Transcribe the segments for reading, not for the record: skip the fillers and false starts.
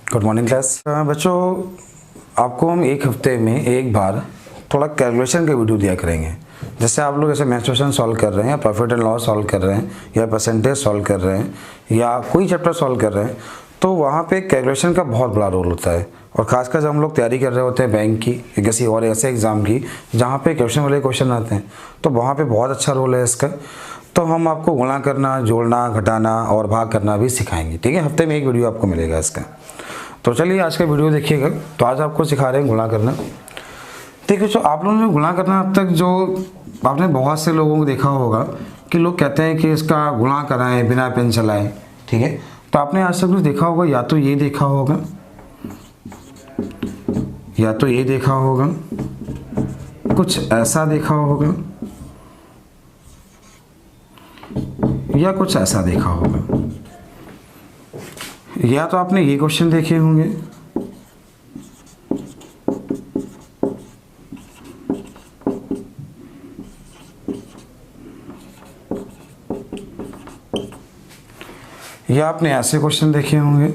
Good morning class. बच्चों, आपको हम एक हफ्ते में एक बार थोड़ा कैलकुलेशन के वीडियो दिया करेंगे। जैसे आप लोग ऐसे मेंस्ट्रुएशन सॉल्व कर रहे हैं या प्रॉफिट एंड लॉस सॉल्व कर रहे हैं या परसेंटेज सॉल्व कर रहे हैं या कोई चैप्टर सॉल्व कर रहे हैं, तो वहाँ पे कैलकुलेशन का बहुत बड़ा रोल होता है। और ख़ासकर जब हम लोग तैयारी कर रहे होते हैं बैंक की या किसी और ऐसे एग्ज़ाम की जहाँ पे क्वेश्चन वाले क्वेश्चन आते हैं, तो वहाँ पे बहुत अच्छा रोल है इसका। तो हम आपको गुणा करना, जोड़ना, घटाना और भाग करना भी सिखाएंगे। ठीक है, हफ्ते में एक वीडियो आपको मिलेगा इसका। तो चलिए आज का वीडियो देखिएगा। तो आज आपको सिखा रहे हैं गुणा करना। देखिए, जो आप लोगों ने गुणा करना अब तक जो आपने बहुत से लोगों को देखा होगा कि लोग कहते हैं कि इसका गुणा कराएं बिना पेन चलाएं। ठीक है, तो आपने आज तक कुछ देखा होगा, या तो ये देखा होगा या तो ये देखा होगा, कुछ ऐसा देखा होगा या कुछ ऐसा देखा होगा, या तो आपने ये क्वेश्चन देखे होंगे या आपने ऐसे क्वेश्चन देखे होंगे।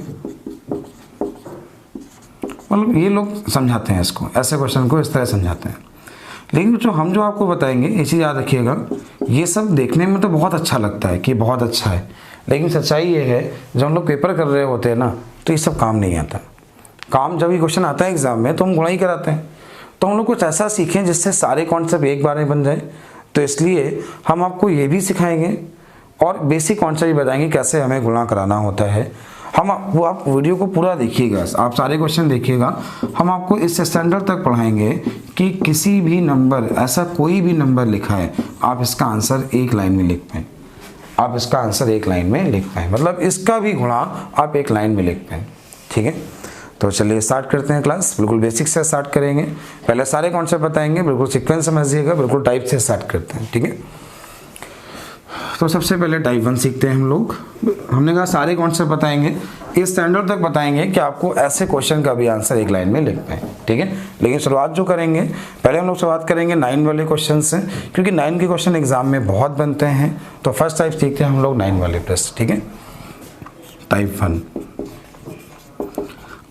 मतलब ये लोग समझाते हैं इसको, ऐसे क्वेश्चन को इस तरह समझाते हैं। लेकिन जो आपको बताएंगे ये चीज़ याद रखिएगा, ये सब देखने में तो बहुत अच्छा लगता है कि बहुत अच्छा है, लेकिन सच्चाई ये है जब हम लोग पेपर कर रहे होते हैं ना, तो ये सब काम नहीं आता। काम जब ये क्वेश्चन आता है एग्जाम में तो हम गुणा ही कराते हैं। तो हम लोग कुछ ऐसा सीखें जिससे सारे कॉन्सेप्ट एक बार में बन जाए। तो इसलिए हम आपको ये भी सिखाएंगे और बेसिक कॉन्सेप्ट भी बताएंगे कैसे हमें गुणा कराना होता है। आप वीडियो को पूरा देखिएगा, आप सारे क्वेश्चन देखिएगा। हम आपको इस स्टैंडर्ड तक पढ़ाएंगे कि किसी भी नंबर, ऐसा कोई भी नंबर लिखा है, आप इसका आंसर एक लाइन में लिख पाएँ। आप इसका आंसर एक लाइन में लिख पाएँ, मतलब इसका भी गुणा आप एक लाइन में लिख पाएँ। ठीक है, तो चलिए स्टार्ट करते हैं क्लास। बिल्कुल बेसिक से स्टार्ट करेंगे, पहले सारे कॉन्सेप्ट बताएंगे, बिल्कुल सीक्वेंस समझिएगा, बिल्कुल टाइप से स्टार्ट करते हैं। ठीक है, तो सबसे पहले टाइप 1 सीखते हैं हम लोग। हमने कहा सारे कॉन्सेप्ट बताएंगे, इस स्टैंडर्ड तक बताएंगे कि आपको ऐसे क्वेश्चन का भी आंसर एक लाइन में लिख पाए। ठीक है, लेकिन शुरुआत जो करेंगे, पहले हम लोग शुरुआत करेंगे 9 वाले क्वेश्चन से, क्योंकि 9 के क्वेश्चन एग्जाम में बहुत बनते हैं। तो फर्स्ट टाइप सीखते हैं हम लोग 9 वाले प्रश्न। ठीक है, टाइप 1।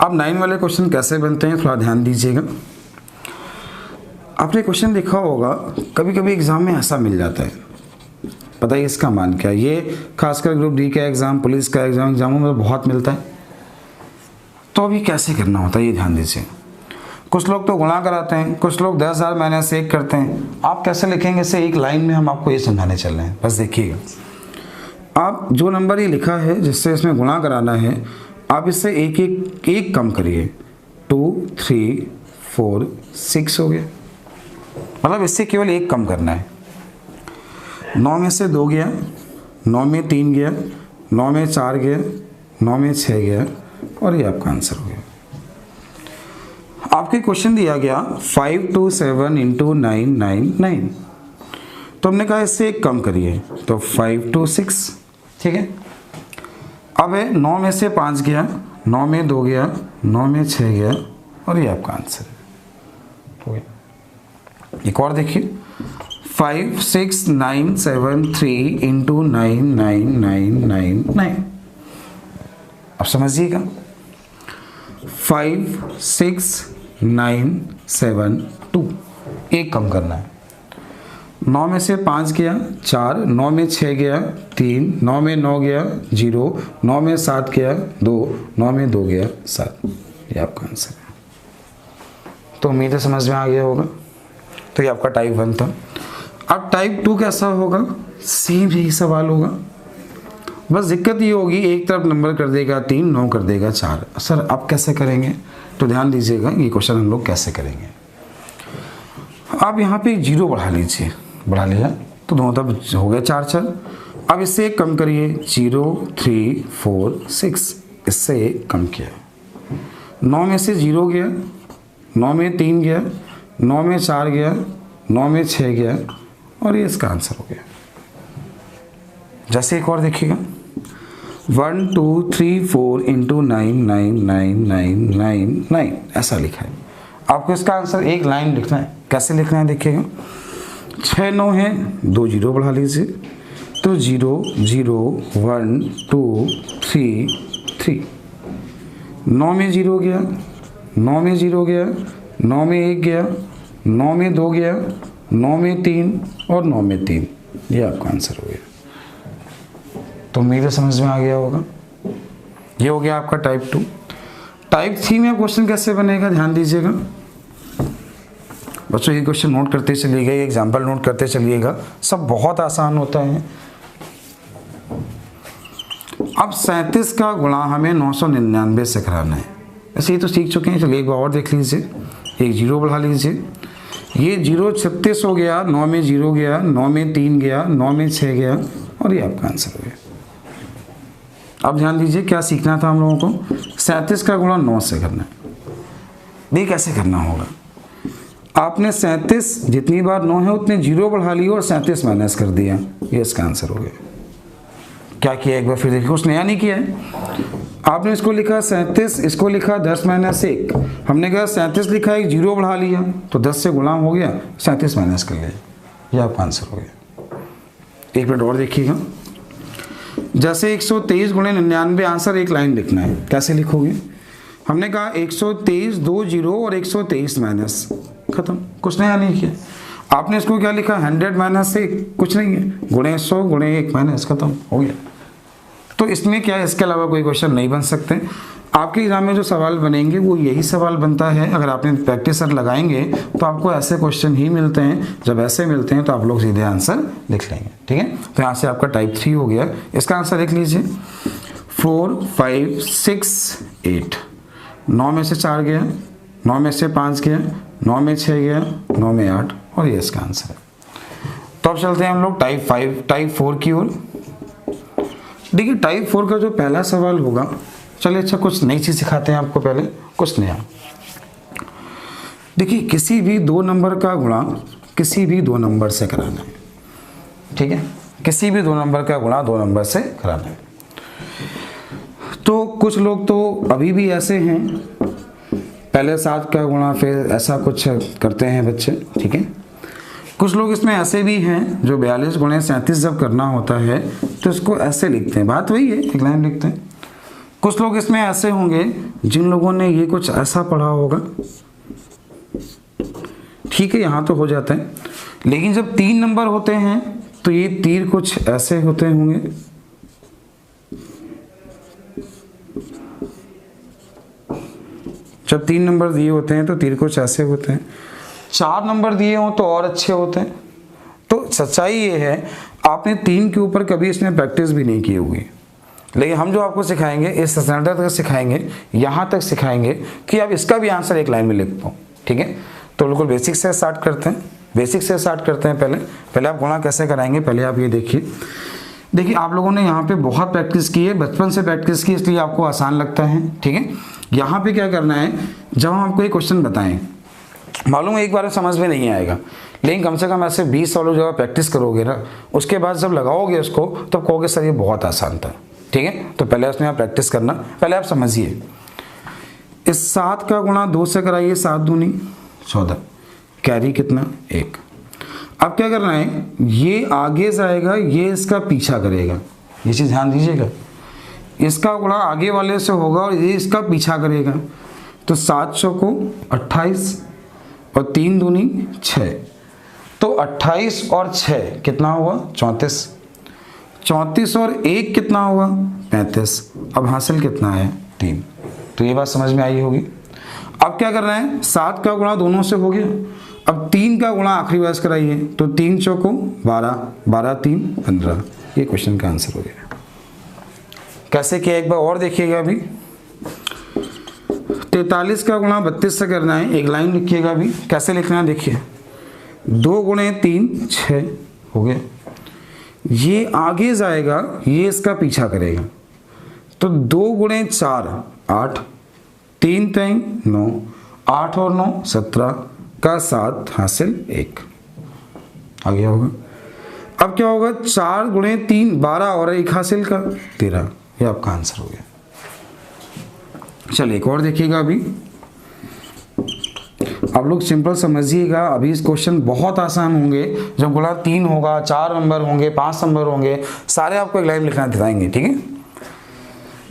अब 9 वाले क्वेश्चन कैसे बनते हैं थोड़ा ध्यान दीजिएगा। आपने क्वेश्चन देखा होगा, कभी कभी एग्जाम में ऐसा मिल जाता है, पता है इसका मान क्या है। ये खासकर ग्रुप डी का एग्जाम, पुलिस का एग्जामों में बहुत मिलता है। तो अभी कैसे करना होता है ये ध्यान दीजिए। कुछ लोग तो गुणा कराते हैं, कुछ लोग 10,000 माइनस 1 करते हैं। आप कैसे लिखेंगे इसे एक लाइन में, हम आपको ये समझाने चल रहे हैं। बस देखिएगा, आप जो नंबर ये लिखा है जिससे इसमें गुणा कराना है, आप इससे एक कम करिए। 2, 3, 4, 6 हो गया, मतलब इससे केवल एक कम करना है। 9 में से 2 गया, 9 में 3 गया, 9 में 4 गया, 9 में 6 गया, और ये आपका आंसर हो गया। आपके क्वेश्चन दिया गया 5 to 7 into 9, 9, 9। तो हमने कहा इससे एक कम करिए, तो 5 to 6। ठीक है, अब है 9 में से 5 गया, 9 में 2 गया, 9 में 6 गया, और ये आपका आंसर हो गया। एक और देखिए, 5, 6, 9, 7, 3 into 9, 9, 9, 9, 9। अब समझिएगा, 5, 6, 9, 7, 2, एक कम करना है। 9 में से 5 गया 4, 9 में 6 गया 3, 9 में 9 गया 0, 9 में 7 गया 2, 9 में 2 गया 7। ये आपका आंसर है। तो उम्मीद है समझ में आ गया होगा। तो ये आपका टाइप 1 था। अब टाइप 2 कैसा होगा, सेम यही सवाल होगा, बस दिक्कत ये होगी एक तरफ नंबर कर देगा 3, 9 कर देगा 4। सर अब कैसे करेंगे, तो ध्यान दीजिएगा ये क्वेश्चन हम लोग कैसे करेंगे। आप यहाँ पे 0 बढ़ा लीजिए, बढ़ा लिया तो दोनों तरफ हो गया 4 4। अब इससे एक कम करिए, 0, 3, 4, 6, इससे एक कम किया। 9 में से 0 गया, 9 में 3 गया, 9 में 4 गया, 9 में 6 गया, और ये इसका आंसर हो गया। जैसे एक और देखिएगा, 1, 2, 3, 4 into 9, 9, 9, 9, 9, 9, ऐसा लिखा है। आपको इसका आंसर एक लाइन लिखना है। कैसे लिखना है देखिएगा, 6 9 है, 2 0 बढ़ा लीजिए, तो 0 0 1 2 3 3। 9 में 0 गया, 9 में 0 गया, 9 में 1 गया, 9 में 2 गया, 9 में 3 और 9 में 3। ये आपका आंसर हो गया। तो उम्मीद है समझ में आ गया होगा। ये हो गया आपका टाइप 2। टाइप 3 में क्वेश्चन कैसे बनेगा ध्यान दीजिएगा बच्चों। ये क्वेश्चन नोट करते चलिएगा, ये एग्जाम्पल नोट करते चलिएगा, सब बहुत आसान होता है। अब 37 का गुणा हमें 999 से कराना है। ऐसे ये तो सीख चुके हैं, चलिए एक बार और देख लीजिए। एक जीरो बढ़ा लीजिए, ये 0 36 हो गया, 9 में 0 गया, 9 में 3 गया, 9 में 6 गया और ये आपका आंसर हो गया। अब ध्यान दीजिए क्या सीखना था हम लोगों को, 37 का गुणा 9 से करना है। ये कैसे करना होगा, आपने 37 जितनी बार 9 है उतने 0 बढ़ा लिया और 37 माइनस कर दिया, ये इसका आंसर हो गया। क्या किया एक बार फिर देखिए, कुछ नया नहीं किया है। आपने इसको लिखा 37, इसको लिखा 10 माइनस 1, हमने कहा 37 लिखा, एक 0 बढ़ा लिया तो 10 से गुणा हो गया, 37 माइनस कर लिया, ये आपका आंसर हो गया। एक मिनट और देखिएगा, जैसे 123 गुणे 99 आंसर एक लाइन लिखना है, कैसे लिखोगे। हमने कहा 123 2 0 और 123 माइनस, खत्म, कुछ नया नहीं किया। आपने इसको क्या लिखा 100 माइनस 1, कुछ नहीं है, गुणे 100 गुणे 1 माइनस, खत्म हो गया। तो इसमें क्या है, इसके अलावा कोई क्वेश्चन नहीं बन सकते। आपके एग्जाम में जो सवाल बनेंगे वो यही सवाल बनता है। अगर आपने प्रैक्टिसर लगाएंगे तो आपको ऐसे क्वेश्चन ही मिलते हैं। जब ऐसे मिलते हैं तो आप लोग सीधे आंसर लिख लेंगे, ठीक है। तो यहाँ से आपका टाइप 3 हो गया। इसका आंसर लिख लीजिए 4 5 6 8। 9 में से 4 गया, 9 में से 5 गया, 9 में 6 गया, 9 में 8 और ये इसका आंसर है। तो अब चलते हैं हम लोग टाइप 4 की ओर। देखिए टाइप 4 का जो पहला सवाल होगा, चलिए अच्छा कुछ नई चीज़ सिखाते हैं आपको, पहले कुछ नया। देखिए किसी भी 2 नंबर का गुणा किसी भी 2 नंबर से कराना है, ठीक है। किसी भी 2 नंबर का गुणा 2 नंबर से कराना है। तो कुछ लोग तो अभी भी ऐसे हैं, पहले 7 का गुणा फिर ऐसा कुछ करते हैं बच्चे, ठीक है। कुछ लोग इसमें ऐसे भी हैं जो 42 गुणे 37 जब करना होता है तो इसको ऐसे लिखते हैं, बात वही है, एक लाइन लिखते हैं। कुछ लोग इसमें ऐसे होंगे जिन लोगों ने ये कुछ ऐसा पढ़ा होगा, ठीक है, यहाँ तो हो जाता है। लेकिन जब 3 नंबर होते हैं तो ये तीर कुछ ऐसे होते होंगे, जब 3 नंबर दिए होते हैं तो तीर कुछ ऐसे होते हैं। 4 नंबर दिए हों तो और अच्छे होते हैं। तो सच्चाई ये है, आपने 3 के ऊपर कभी इसमें प्रैक्टिस भी नहीं की होगी, लेकिन हम जो आपको सिखाएंगे इस स्टैंडर्ड तक सिखाएंगे, यहाँ तक सिखाएंगे कि आप इसका भी आंसर एक लाइन में लिख पाओ, ठीक है। तो बिल्कुल बेसिक से स्टार्ट करते हैं, बेसिक से स्टार्ट करते हैं। पहले आप गुणा कैसे कराएंगे, पहले आप ये देखिए आप लोगों ने यहाँ पे बहुत प्रैक्टिस की है, बचपन से प्रैक्टिस की, इसलिए आपको आसान लगता है, ठीक है। यहाँ पे क्या करना है, जब हम आपको एक क्वेश्चन बताएं, मालूम है एक बार समझ में नहीं आएगा, लेकिन कम से कम ऐसे 20 सालों जब आप प्रैक्टिस करोगे ना, उसके बाद जब लगाओगे उसको तब कहोगे सर ये बहुत आसान था, ठीक है। तो पहले उसमें आप प्रैक्टिस करना, पहले आप समझिए। इस 7 का गुणा 2 से कराइए, 7 दूनी 14, कैरी कितना 1। अब क्या करना है, ये आगे जाएगा, ये इसका पीछा करेगा, ये चीज़ ध्यान दीजिएगा। इसका गुणा आगे वाले से होगा और ये इसका पीछा करेगा। तो 7 चौको 28 और 3 दूनी 6, तो 28 और 6 कितना हुआ 34, 34 और 1 कितना हुआ 35। अब हासिल कितना है 3। तो ये बात समझ में आई होगी। अब क्या कर रहे हैं, 7 का गुणा दोनों से हो गया, अब 3 का गुणा आखिरी बार कराइए, तो 3 चौको 12, 12 3 15। ये क्वेश्चन का आंसर हो गया। कैसे किया एक बार और देखिएगा। अभी 43 का गुणा 32 से करना है, एक लाइन लिखिएगा। अभी कैसे लिखना है देखिए, 2 गुणे 3 6 हो गया, ये आगे जाएगा, ये इसका पीछा करेगा, तो 2 गुणे 4 8, 3 3 9, 8 और 9 17 का 7 हासिल 1 आ गया होगा। अब क्या होगा, 4 गुणे 3 12 और 1 हासिल का 13, ये आपका आंसर हो गया। चलिए एक और देखिएगा। अभी आप लोग सिंपल समझिएगा, अभी इस क्वेश्चन बहुत आसान होंगे। जब गुणा 3 होगा, 4 नंबर होंगे, 5 नंबर होंगे, सारे आपको एक लाइन लिखना दिखाएंगे, ठीक है।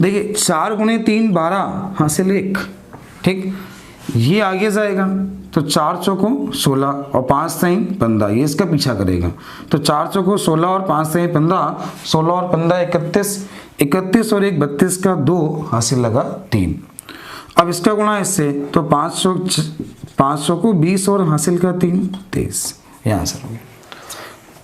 देखिए 4 गुणे 3 12 हासिल 1, ठीक। ये आगे जाएगा तो 4 चौको 16 और 5 3 15, ये इसका पीछा करेगा। तो 4 चौको 16 और 5 3 15, 16 और 15 31, 31 और 1 32 का 2 हासिल लगा 3। अब इसका गुणा इससे तो 500 को 20 और हासिल का 3 23, ये आंसर हो गया।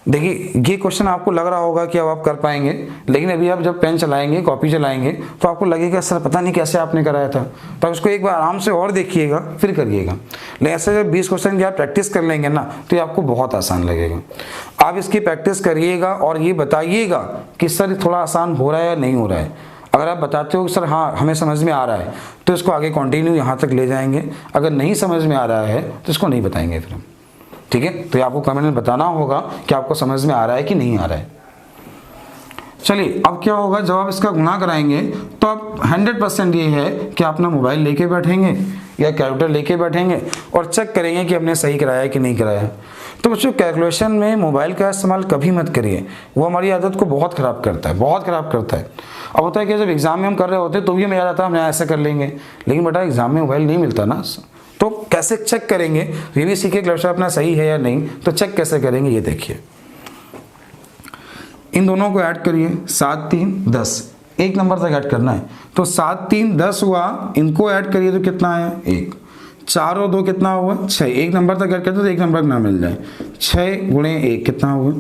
देखिए ये क्वेश्चन आपको लग रहा होगा कि अब आप कर पाएंगे, लेकिन अभी आप जब पेन चलाएंगे, कॉपी चलाएंगे, तो आपको लगेगा सर पता नहीं कैसे आपने कराया था। तो इसको एक बार आराम से और देखिएगा फिर करिएगा। लेकिन ऐसे जब 20 क्वेश्चन की आप प्रैक्टिस कर लेंगे ना तो ये आपको बहुत आसान लगेगा। आप इसकी प्रैक्टिस करिएगा और ये बताइएगा कि सर थोड़ा आसान हो रहा है या नहीं हो रहा है। अगर आप बताते हो कि सर हाँ हमें समझ में आ रहा है तो इसको आगे कंटिन्यू यहाँ तक ले जाएंगे। अगर नहीं समझ में आ रहा है तो इसको नहीं बताएंगे फिर हम, ठीक है। तो आपको कमेंट में बताना होगा कि आपको समझ में आ रहा है कि नहीं आ रहा है। चलिए अब क्या होगा, जब आप इसका गुणा कराएंगे तो आप 100% ये है कि आप अपना मोबाइल लेके बैठेंगे या कैलकुलेटर लेके बैठेंगे और चेक करेंगे कि हमने सही कराया है कि नहीं कराया। तो बच्चों कैलकुलेशन में मोबाइल का इस्तेमाल कभी मत करिए, वो हमारी आदत को बहुत ख़राब करता है, बहुत ख़राब करता है। अब होता है कि जब एग्ज़ाम में हम कर रहे होते तो भी हमें याद आता है हम ऐसा कर लेंगे, लेकिन बेटा एग्ज़ाम में मोबाइल नहीं मिलता ना, तो कैसे चेक करेंगे ये भी सीखे कैलकुलेटर अपना सही है या नहीं। तो चेक कैसे करेंगे ये देखिए, इन दोनों को ऐड करिए 7 3 10, एक नंबर तक ऐड करना है। तो 7 3 10 हुआ, इनको ऐड करिए तो कितना आया 1, 4 और 2 कितना हुआ 6, एक नंबर तक ऐड करते तो एक नंबर ना मिल जाए। 6 गुणे 1 कितना हुआ,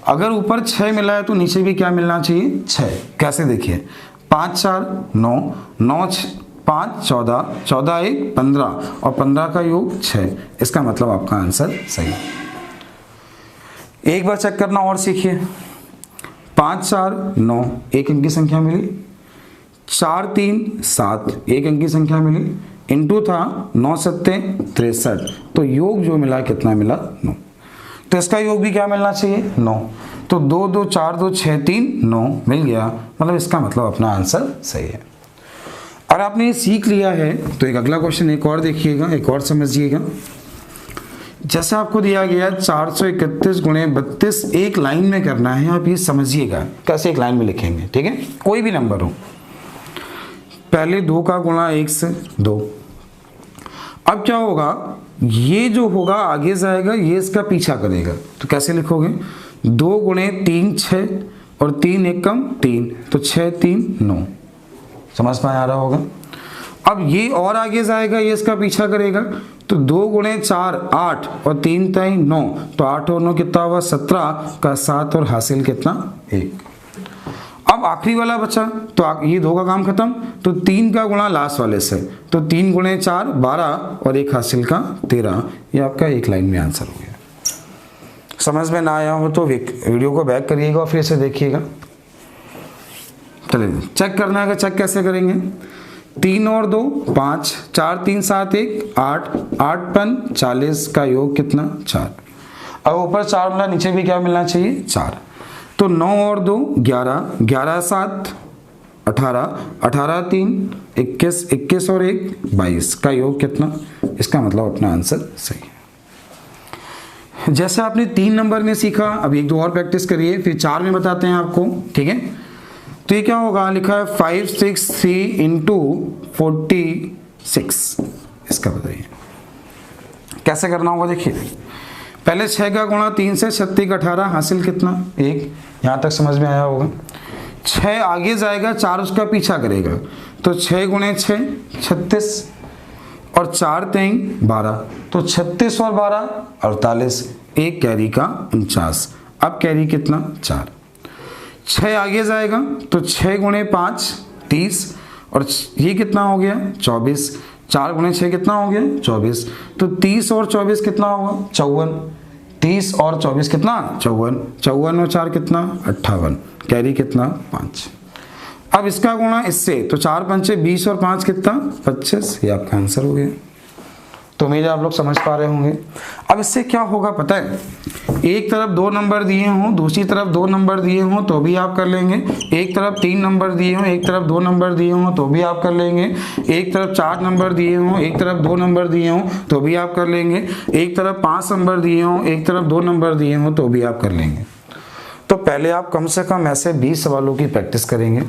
अगर ऊपर 6 मिला है तो नीचे भी क्या मिलना चाहिए 6। कैसे देखिए 5 4 9, 9 5 14, 14 1 15 और 15 का योग 6, इसका मतलब आपका आंसर सही है। एक बार चेक करना और सीखिए, 5 4 9 एक अंक की संख्या मिली, 4 3 7 एक अंक की संख्या मिली, इनटू था 9 7 63, तो योग जो मिला कितना मिला 9। तो इसका योग भी क्या मिलना चाहिए 9। तो 2 2 4 2 6 3 9 मिल गया, मतलब इसका मतलब अपना आंसर सही है। और आपने ये सीख लिया है तो एक अगला क्वेश्चन एक और देखिएगा, एक और समझिएगा। जैसे आपको दिया गया 431 गुणे 32 एक लाइन में करना है, आप ये समझिएगा कैसे एक लाइन में लिखेंगे, ठीक है। कोई भी नंबर हो, पहले 2 का गुणा 1 से 2। अब क्या होगा, ये जो होगा आगे जाएगा, ये इसका पीछा करेगा। तो कैसे लिखोगे 2 गुणे 3 6 और 3 1 कम 3, तो 6 3 9, समझ में आ रहा होगा। अब ये और आगे जाएगा, ये इसका पीछा करेगा। तो 2 गुणे 4 8 और 3 3 9, तो 8 और 9 कितना हुआ 17 का 7 और हासिल कितना 1। अब आखिरी वाला बचा, तो ये 2 का काम खत्म। तो 3 का गुणा लास्ट वाले से, तो 3 गुणे 4 12 और 1 हासिल का 13, ये आपका एक लाइन में आंसर हो गया। समझ में ना आया हो तो वीडियो को बैक करिएगा और फिर से देखिएगा। चलिए चेक करना है, चेक कैसे करेंगे, 3 और 2 5, 4 3 7 1 8, 8 5 40 का योग कितना 4। अब ऊपर 4 मिला, नीचे भी क्या मिलना चाहिए 4। तो 9 और 2 11, 11 7 18, 18 3 21, 21 और 1 22 का योग कितना, इसका मतलब अपना आंसर सही है। जैसे आपने 3 नंबर में सीखा, अब 1 2 और प्रैक्टिस करिए, फिर 4 में बताते हैं आपको, ठीक है। तो ये क्या होगा, लिखा है 5 6 3 इंटू 46, इसका बताइए कैसे करना होगा। देखिए पहले 6 का गुणा 3 से 36 18 हासिल कितना 1, यहाँ तक समझ में आया होगा। 6 आगे जाएगा, 4 उसका पीछा करेगा, तो 6 गुणे 6 36 और 4 3 12, तो 36 और 12 48, एक कैरी का 49। अब कैरी कितना 4। 6 आगे जाएगा, तो 6 गुणे 5 30 और ये कितना हो गया 24, 4 गुणे 6 कितना हो गया 24, तो 30 और 24 कितना होगा 54, 30 और 24 कितना 54, 54 और 4 कितना 58, कैरी कितना 5। अब इसका गुणा इससे, तो 4 पंचे 20 और 5 कितना 25, ये आपका आंसर हो गया। तो उम्मीद है आप लोग समझ पा रहे होंगे। अब इससे क्या होगा पता है, एक तरफ 2 नंबर दिए हों, दूसरी तरफ 2 नंबर दिए हों तो भी आप कर लेंगे। एक तरफ 3 नंबर दिए हों, एक तरफ 2 नंबर दिए हों तो भी आप कर लेंगे। एक तरफ 4 नंबर दिए हों, एक तरफ 2 नंबर दिए हों तो भी आप कर लेंगे। एक तरफ 5 नंबर दिए हों, एक तरफ 2 नंबर दिए हों तो भी आप कर लेंगे। तो पहले आप कम से कम ऐसे 20 सवालों की प्रैक्टिस करेंगे।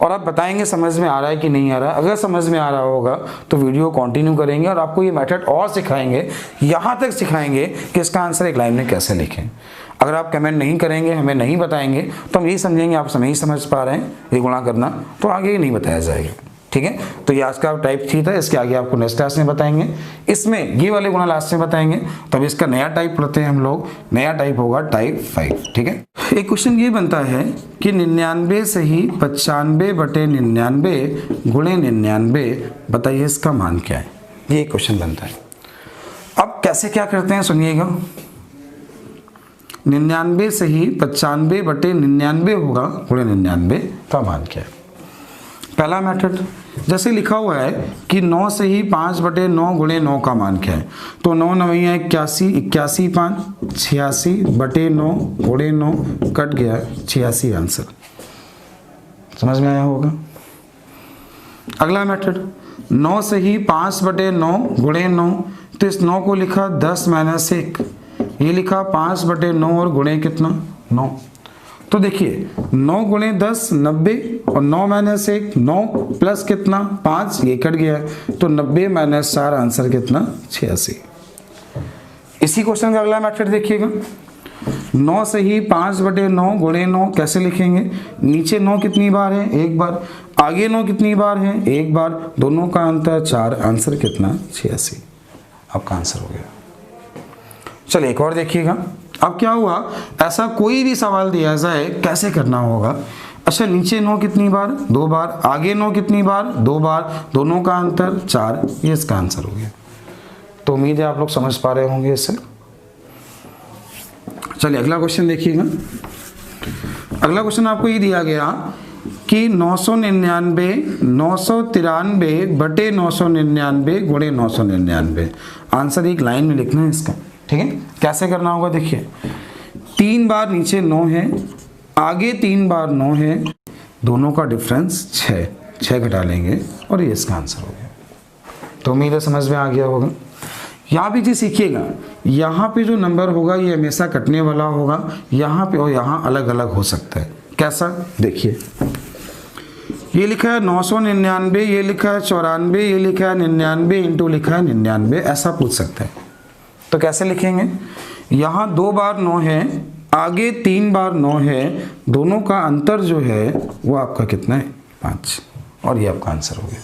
और आप बताएंगे समझ में आ रहा है कि नहीं आ रहा। अगर समझ में आ रहा होगा तो वीडियो कंटिन्यू करेंगे और आपको ये मेथड और सिखाएंगे, यहाँ तक सिखाएंगे कि इसका आंसर एक लाइन में कैसे लिखें। अगर आप कमेंट नहीं करेंगे, हमें नहीं बताएंगे, तो हम यही समझेंगे आप नहीं समझ पा रहे हैं ये गुणा करना, तो आगे नहीं बताया जाएगा। ठीक है, तो ये आज का टाइप 3 था, इसके आगे आपको नेक्स्ट क्लास में बताएंगे। इसमें ये वाले गुणा लास्ट में बताएंगे। तब इसका नया टाइप पढ़ते हैं हम लोग, नया टाइप होगा टाइप 5। ठीक है, एक क्वेश्चन ये बनता है कि 99 सही 95 बटे 99 गुणे 99, बताइए इसका मान क्या है। ये एक क्वेश्चन बनता है। अब कैसे क्या करते हैं सुनिएगा। 99 सही 95 बटे 99 होगा गुणे 99 का मान क्या है। पहला मेथड जैसे लिखा हुआ है कि 9 सही 5 बटे 9 गुणे 9 का मान क्या है, तो 9 9 81, 81 5 86 बटे 9 गुणे 9 कट गया 86 आंसर। समझ में आया होगा। अगला मेथड 9 सही 5 बटे 9 गुणे 9, तो इस 9 को लिखा 10 माइनस 1, ये लिखा 5 बटे 9 और गुणे कितना 9। तो देखिए 9 गुणे 10 90 और 9 माइनस 1 9 प्लस कितना 5, ये कट गया है, तो 90 माइनस 4 आंसर कितना 86। इसी क्वेश्चन का अगला मेथड देखिएगा। 9 सही 5 बटे 9 गुणे 9 कैसे लिखेंगे। नीचे 9 कितनी बार है, एक बार, आगे 9 कितनी बार है, एक बार, दोनों का अंतर 4, आंसर कितना 86। आपका आंसर हो गया। चलिए एक और देखिएगा। अब क्या हुआ, ऐसा कोई भी सवाल दिया जाए कैसे करना होगा। अच्छा, नीचे 9 कितनी बार, 2 बार, आगे 9 कितनी बार, 2 बार, दोनों का अंतर 4, ये इसका आंसर हो गया। तो उम्मीद है आप लोग समझ पा रहे होंगे इससे। चलिए अगला क्वेश्चन देखिएगा। अगला क्वेश्चन आपको ये दिया गया कि 993 बटे 999 गुणे 999, आंसर एक लाइन में लिखना है इसका। ठीक है, कैसे करना होगा देखिए। 3 बार नीचे 9 है, आगे 3 बार 9 है, दोनों का डिफरेंस 6 घटा लेंगे और ये इसका आंसर हो गया। तो उम्मीद है समझ में आ गया होगा। यहाँ भी चीज सीखिएगा, यहाँ पे जो नंबर होगा ये हमेशा कटने वाला होगा, यहाँ पे और यहाँ अलग अलग हो सकता है। कैसा देखिए, ये लिखा है 999, ये लिखा है 94, ये लिखा है 99 इंटू लिखा है 99, ऐसा पूछ सकता है। तो कैसे लिखेंगे, यहाँ 2 बार 9 है, आगे 3 बार 9 है, दोनों का अंतर जो है वो आपका कितना है 5, और ये आपका आंसर हो गया।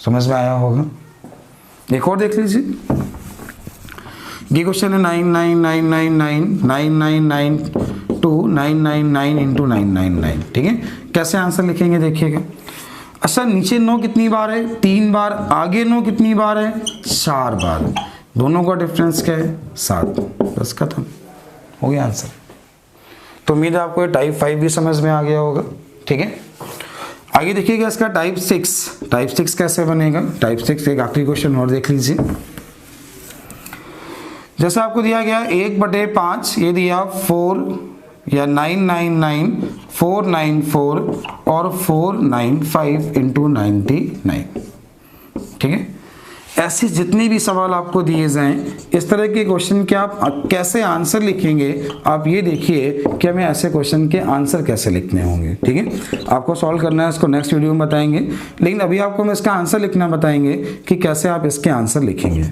समझ में आया होगा। एक और देख लीजिए, ये क्वेश्चन है 999999999 इंटू 999। ठीक है, कैसे आंसर लिखेंगे देखिएगा। अच्छा, नीचे 9 कितनी बार है, 3 बार, आगे 9 कितनी बार है, 4 बार, दोनों का डिफरेंस क्या है 7, बस खत्म हो गया आंसर। तो उम्मीद है आपको टाइप 5 भी समझ में आ गया होगा। ठीक है, आगे देखिएगा इसका टाइप 6। टाइप 6 कैसे बनेगा। टाइप 6 एक आखिरी क्वेश्चन और देख लीजिए। जैसे आपको दिया गया 1/5, ये दिया 4 या 999 494 और 495 इंटू 99। ठीक है, ऐसे जितने भी सवाल आपको दिए जाएं, इस तरह के क्वेश्चन के आप कैसे आंसर लिखेंगे, आप ये देखिए कि हमें ऐसे क्वेश्चन के आंसर कैसे लिखने होंगे। ठीक है, आपको सॉल्व करना है, इसको नेक्स्ट वीडियो में बताएंगे, लेकिन अभी आपको हम इसका आंसर लिखना बताएंगे कि कैसे आप इसके आंसर लिखेंगे।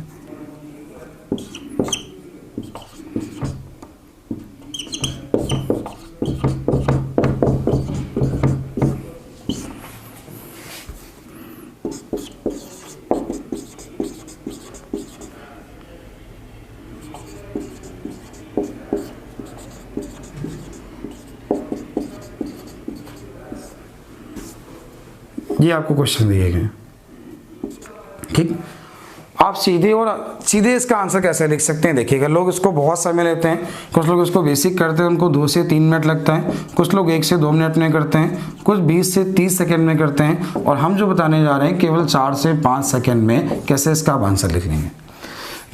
ये आपको क्वेश्चन दिए गए। ठीक, आप सीधे इसका आंसर कैसे लिख सकते हैं देखिएगा। लोग इसको बहुत समय लेते हैं, कुछ लोग इसको बेसिक करते हैं, उनको 2 से 3 मिनट लगता है, कुछ लोग 1 से 2 मिनट में करते हैं, कुछ 20 से 30 सेकंड में करते हैं, और हम जो बताने जा रहे हैं केवल 4 से 5 सेकंड में कैसे इसका आप आंसर लिख लेंगे।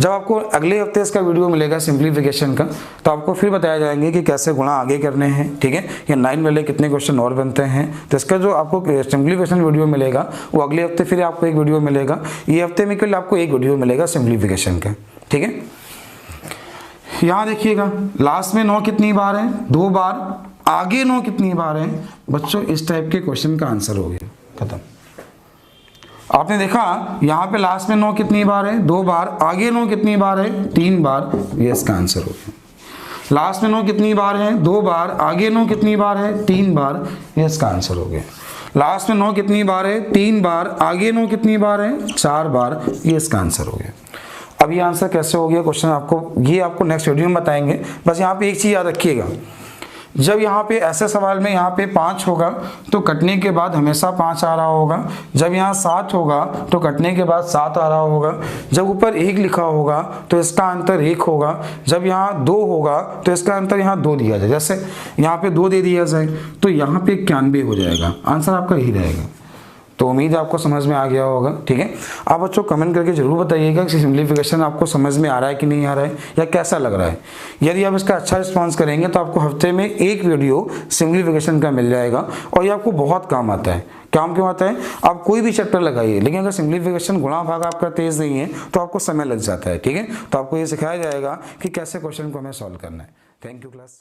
जब आपको अगले हफ्ते इसका वीडियो मिलेगा सिंप्लीफिकेशन का, तो आपको फिर बताया जाएंगे कि कैसे गुणा आगे करने हैं। ठीक है, या 9 वाले कितने क्वेश्चन और बनते हैं, तो इसका जो आपको सिंप्लीफिकेशन वीडियो मिलेगा वो अगले हफ्ते फिर आपको एक वीडियो मिलेगा। ये हफ्ते में केवल आपको एक वीडियो मिलेगा सिंप्लीफिकेशन का। ठीक है, यहाँ देखिएगा लास्ट में 9 कितनी बार है, 2 बार, आगे 9 कितनी बार है बच्चों, इस टाइप के क्वेश्चन का आंसर हो गया, खत्म। आपने देखा यहाँ पे लास्ट में 9 कितनी बार है, 2 बार, आगे 9 कितनी बार है, 3 बार, ये इसका आंसर हो गया। लास्ट में 9 कितनी बार है, 2 बार, आगे 9 कितनी बार है, 3 बार, ये इसका आंसर हो गया। लास्ट में 9 कितनी बार है, 3 बार, आगे 9 कितनी बार है, 4 बार, ये इसका आंसर हो गया। अब ये आंसर कैसे हो गया क्वेश्चन आपको नेक्स्ट वीडियो में बताएंगे। बस यहाँ पे एक चीज़ याद रखिएगा, जब यहाँ पे ऐसे सवाल में यहाँ पे 5 होगा तो कटने के बाद हमेशा 5 आ रहा होगा, जब यहाँ 7 होगा तो कटने के बाद 7 आ रहा होगा, जब ऊपर 1 लिखा होगा तो इसका अंतर 1 होगा, जब यहाँ 2 होगा तो इसका अंतर यहाँ 2 दिया जाए, जैसे यहाँ पे 2 दे दिया जाए तो यहाँ पे 91 हो जाएगा, आंसर आपका यही रहेगा। तो उम्मीद आपको समझ में आ गया होगा, ठीक है। आप बच्चों कमेंट करके जरूर बताइएगा कि सिंप्लीफिकेशन आपको समझ में आ रहा है कि नहीं आ रहा है, या कैसा लग रहा है। यदि आप इसका अच्छा रिस्पांस करेंगे तो आपको हफ्ते में एक वीडियो सिंप्लीफिकेशन का मिल जाएगा, और ये आपको बहुत काम आता है। काम क्यों आता है, आप कोई भी चैप्टर लगाइए, लेकिन अगर सिंप्लीफिकेशन गुणा भाग आपका तेज नहीं है तो आपको समय लग जाता है, ठीक है। तो आपको ये सिखाया जाएगा कि कैसे क्वेश्चन को हमें सॉल्व करना है। Thank you class.